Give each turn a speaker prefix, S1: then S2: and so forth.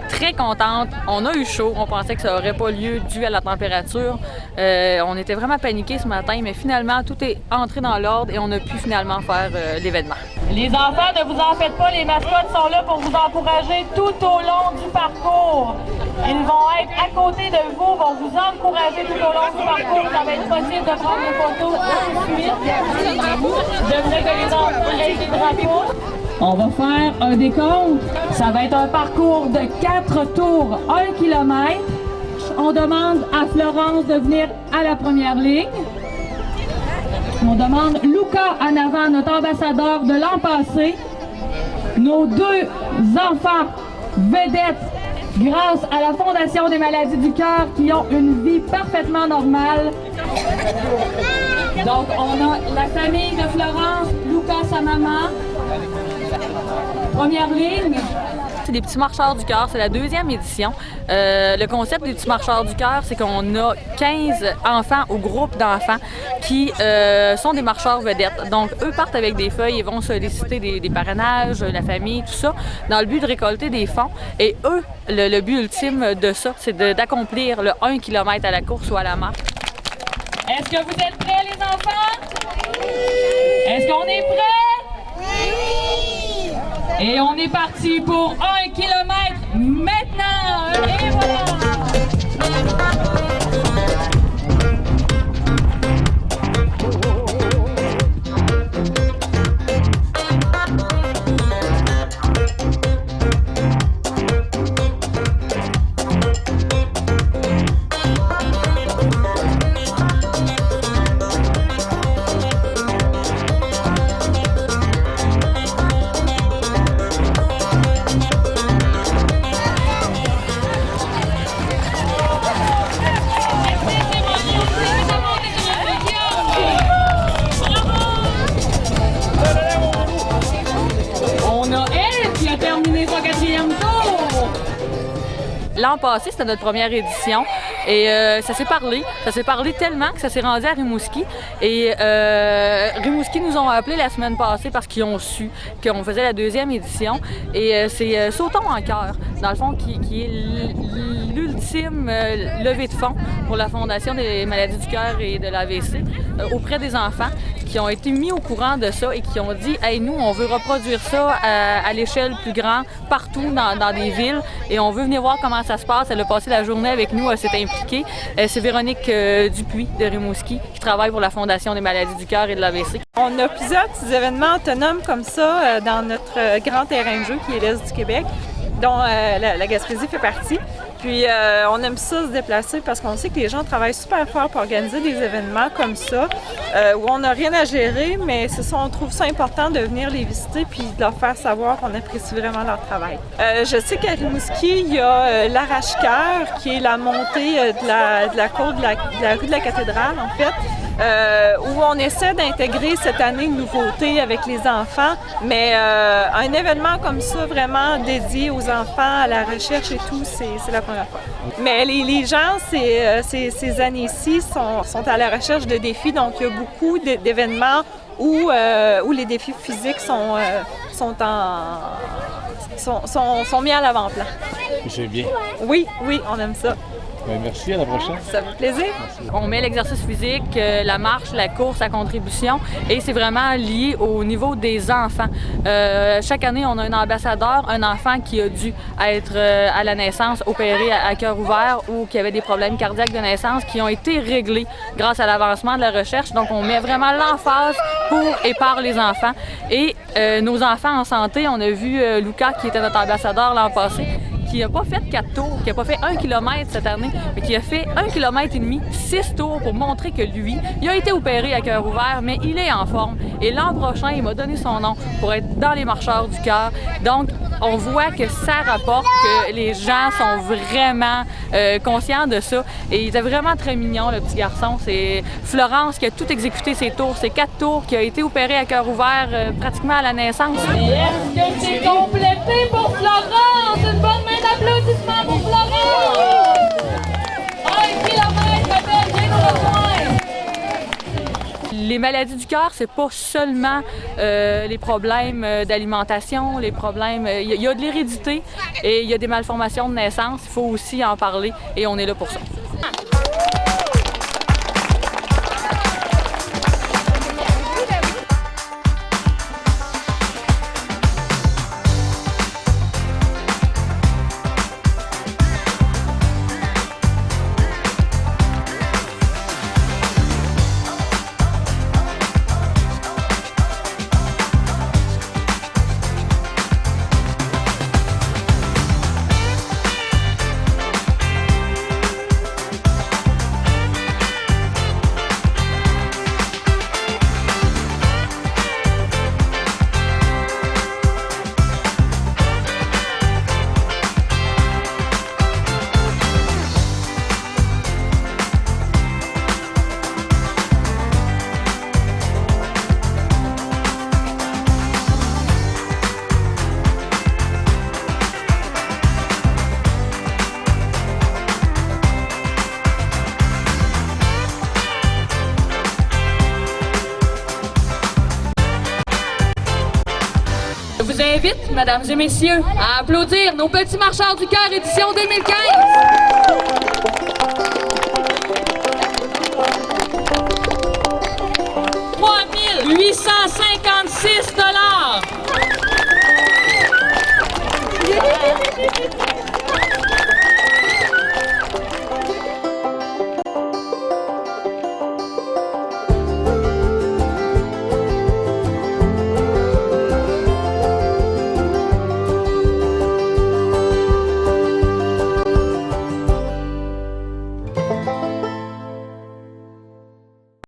S1: Très contente. On a eu chaud. On pensait que ça n'aurait pas lieu dû à la température. On était vraiment paniqués ce matin, mais finalement, tout est entré dans l'ordre et on a pu finalement faire l'événement.
S2: Les enfants, ne vous en faites pas. Les mascottes sont là pour vous encourager tout au long du parcours. Ils vont être à côté de vous, vont vous encourager tout au long du parcours. Ça va être possible de prendre des photos tout de suite. Je voudrais que les enfants aient des drapeaux. On va faire un décompte. Ça va être un parcours de 4 tours, 1 km. On demande à Florence de venir à la première ligne. On demande Luca en avant, notre ambassadeur de l'an passé. Nos 2 enfants vedettes, grâce à la Fondation des maladies du cœur, qui ont une vie parfaitement normale. Donc, on a la famille de Florence, Luca, sa maman. Première ligne.
S1: C'est des petits marcheurs du cœur, c'est la 2e édition. Le concept des petits marcheurs du cœur, c'est qu'on a 15 enfants ou groupes d'enfants qui sont des marcheurs vedettes. Donc, eux partent avec des feuilles et vont solliciter des parrainages, la famille, tout ça, dans le but de récolter des fonds. Et eux, le but ultime de ça, c'est d'accomplir le 1 km à la course ou à la marche.
S2: Est-ce que vous êtes prêts, les enfants? Oui! Est-ce qu'on est prêts? Oui! Et on est parti pour 1 km maintenant! Et voilà!
S1: L'an passé, c'était notre première édition et ça s'est parlé tellement que ça s'est rendu à Rimouski. Et Rimouski nous ont appelés la semaine passée parce qu'ils ont su qu'on faisait la 2e édition. Et c'est Sautons en cœur, dans le fond, qui est l'ultime levée de fonds pour la Fondation des maladies du cœur et de l'AVC auprès des enfants qui ont été mis au courant de ça et qui ont dit « Hey, nous, on veut reproduire ça à l'échelle plus grande, partout dans des villes, et on veut venir voir comment ça se passe. » Elle a passé la journée avec nous, elle s'est impliquée. C'est Véronique Dupuis de Rimouski qui travaille pour la Fondation des maladies du cœur et de l'AVC.
S3: On a plusieurs petits événements autonomes comme ça dans notre grand terrain de jeu qui est l'Est du Québec, dont la Gaspésie fait partie. Puis on aime ça se déplacer parce qu'on sait que les gens travaillent super fort pour organiser des événements comme ça, où on n'a rien à gérer, mais on trouve ça important de venir les visiter puis de leur faire savoir qu'on apprécie vraiment leur travail. Je sais qu'à Rimouski, il y a l'Arrache-Cœur, qui est la montée de la côte de la rue de la Cathédrale, en fait, où on essaie d'intégrer cette année une nouveauté avec les enfants, mais un événement comme ça, vraiment dédié aux enfants, à la recherche et tout, c'est la première fois. Mais les gens, ces années-ci, sont à la recherche de défis, donc il y a beaucoup d'événements où les défis physiques sont mis à l'avant-plan.
S4: C'est bien.
S3: Oui, on aime ça.
S4: Bien, merci, à la prochaine.
S3: Ça fait plaisir.
S4: Merci.
S1: On met l'exercice physique, la marche, la course à contribution et c'est vraiment lié au niveau des enfants. Chaque année, on a un ambassadeur, un enfant qui a dû être à la naissance opéré à cœur ouvert ou qui avait des problèmes cardiaques de naissance qui ont été réglés grâce à l'avancement de la recherche. Donc, on met vraiment l'emphase pour et par les enfants. Et nos enfants en santé, on a vu Luca, qui était notre ambassadeur l'an passé, qui n'a pas fait 4 tours, qui n'a pas fait 1 km cette année, mais qui a fait 1,5 km, 6 tours pour montrer que lui, il a été opéré à cœur ouvert, mais il est en forme. Et l'an prochain, il m'a donné son nom pour être dans les marcheurs du cœur. Donc, on voit que ça rapporte, que les gens sont vraiment conscients de ça. Et il était vraiment très mignon, le petit garçon. C'est Florence qui a tout exécuté ses tours, ses 4 tours, qui a été opérée à cœur ouvert pratiquement à la naissance.
S2: Et est-ce que c'est complété pour Florence? Une bonne main d'applaudissement pour Florence! 1 kilomètre, belle, viens nous rejoindre!
S1: Les maladies du cœur, c'est pas seulement les problèmes d'alimentation, les problèmes. Il y a de l'hérédité et il y a des malformations de naissance. Il faut aussi en parler et on est là pour ça.
S2: Je vous invite, mesdames et messieurs, à applaudir nos petits marcheurs du cœur édition 2015.